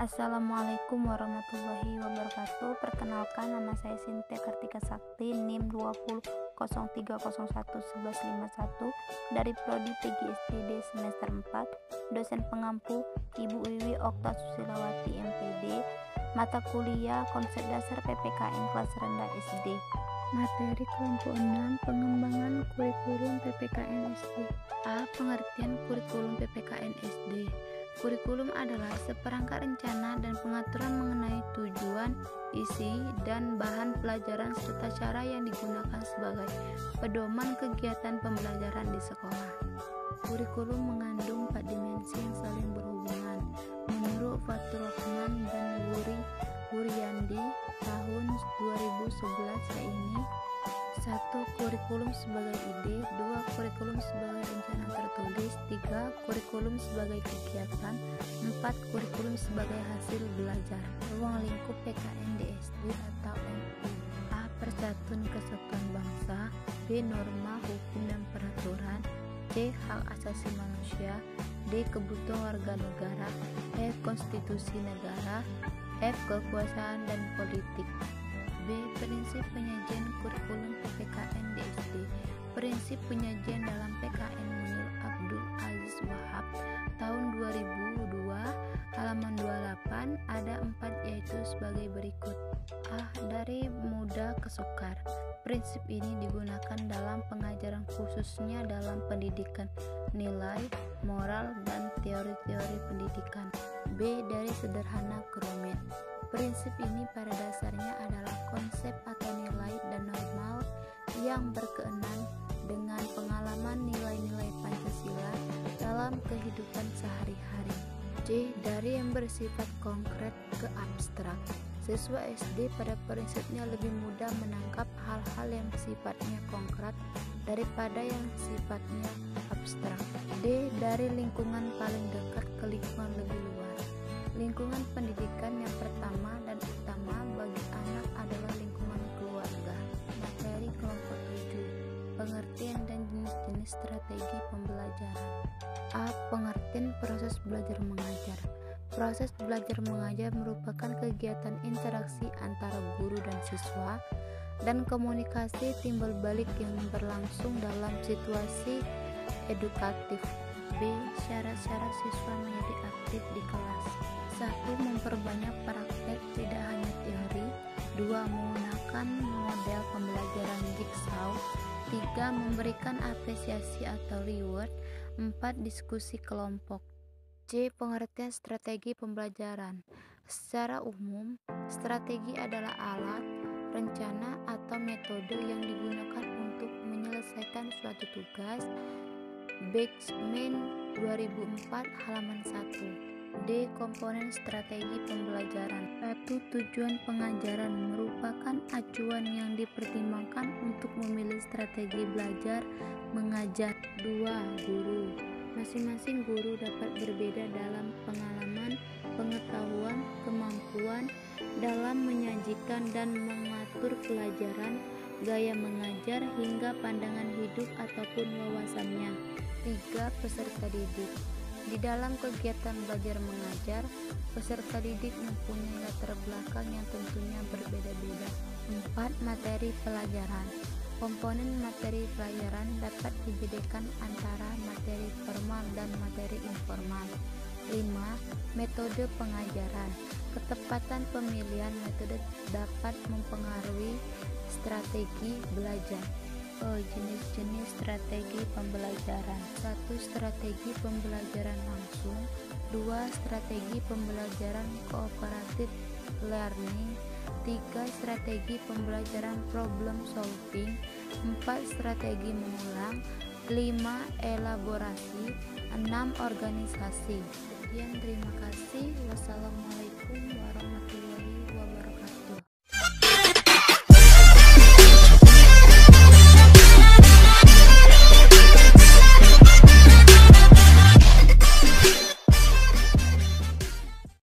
Assalamualaikum warahmatullahi wabarakatuh. Perkenalkan, nama saya Sintia Kartika Sakti, NIM 2003011151 dari Prodi PGSD semester 4. Dosen pengampu Ibu Wiwi Okta Susilawati MPD. Mata kuliah Konsep Dasar PPKN kelas rendah SD. Materi kelompok 6, pengembangan kurikulum PPKN SD. A. Pengertian kurikulum PPKN SD. Kurikulum adalah seperangkat rencana dan pengaturan mengenai tujuan, isi, dan bahan pelajaran serta cara yang digunakan sebagai pedoman kegiatan pembelajaran di sekolah. Kurikulum mengandung 4 dimensi yang saling berhubungan. Menurut Fatur Rahman dan Wuryandi tahun 2011 ini: 1. Kurikulum sebagai ide. 2. Kurikulum sebagai rencana tertulis. 3. Kurikulum sebagai kegiatan. 4. Kurikulum sebagai hasil belajar. Ruang lingkup PKN DSD atau MU. A. Persatuan Kesatuan Bangsa. B. Norma, hukum dan peraturan. C. Hak asasi manusia. D. Kebutuhan warga negara. E. Konstitusi negara. F. Kekuasaan dan politik. B. Prinsip penyajian kurikulum PPKN DSD. Prinsip penyajian dalam PKN menurut Abdul Aziz Wahab tahun 2002 halaman 28 ada 4, yaitu sebagai berikut. A. Dari muda ke sukar. Prinsip ini digunakan dalam pengajaran khususnya dalam pendidikan nilai, moral, dan teori-teori pendidikan. B. Dari sederhana ke rumit. Prinsip ini pada dasarnya adalah konsep atau nilai dan normal yang berkaitan dengan pengalaman nilai-nilai Pancasila dalam kehidupan sehari-hari. C. Dari yang bersifat konkret ke abstrak. Siswa SD pada prinsipnya lebih mudah menangkap hal-hal yang sifatnya konkret daripada yang sifatnya abstrak. D. Dari lingkungan paling dekat ke lingkungan lebih luas. Lingkungan pendidikan yang pertama dan utama bagi anak adalah lingkungan keluarga. Materi kelompok 7, pengertian dan jenis-jenis strategi pembelajaran. A. Pengertian proses belajar mengajar. Proses belajar mengajar merupakan kegiatan interaksi antara guru dan siswa dan komunikasi timbal balik yang berlangsung dalam situasi edukatif. B. Syarat-syarat siswa menjadi aktif di kelas. 1. Memperbanyak praktek, tidak hanya teori. 2. Menggunakan model pembelajaran jigsaw. 3. Memberikan apresiasi atau reward. 4. Diskusi kelompok. C. Pengertian strategi pembelajaran. Secara umum, strategi adalah alat, rencana, atau metode yang digunakan untuk menyelesaikan suatu tugas. Beckman 2004 halaman 1. D. Komponen strategi pembelajaran. 1. Tujuan pengajaran merupakan acuan yang dipertimbangkan untuk memilih strategi belajar mengajar. 2. Guru. Masing-masing guru dapat berbeda dalam pengalaman, pengetahuan, kemampuan dalam menyajikan dan mengatur pelajaran, gaya mengajar, hingga pandangan hidup ataupun wawasannya. 3. Peserta didik. Di dalam kegiatan belajar mengajar, peserta didik mempunyai latar belakang yang tentunya berbeda-beda. 4. Materi pelajaran. Komponen materi pelajaran dapat dibedakan antara materi formal dan materi informal. 5. Metode pengajaran. Ketepatan pemilihan metode dapat mempengaruhi strategi belajar. Jenis-jenis strategi pembelajaran. 1. Strategi pembelajaran langsung. 2. Strategi pembelajaran cooperative learning. 3. Strategi pembelajaran problem solving. 4. Strategi mengulang. 5. Elaborasi. 6. Organisasi. Sekian, terima kasih. Wassalamualaikum warahmatullahi wabarakatuh.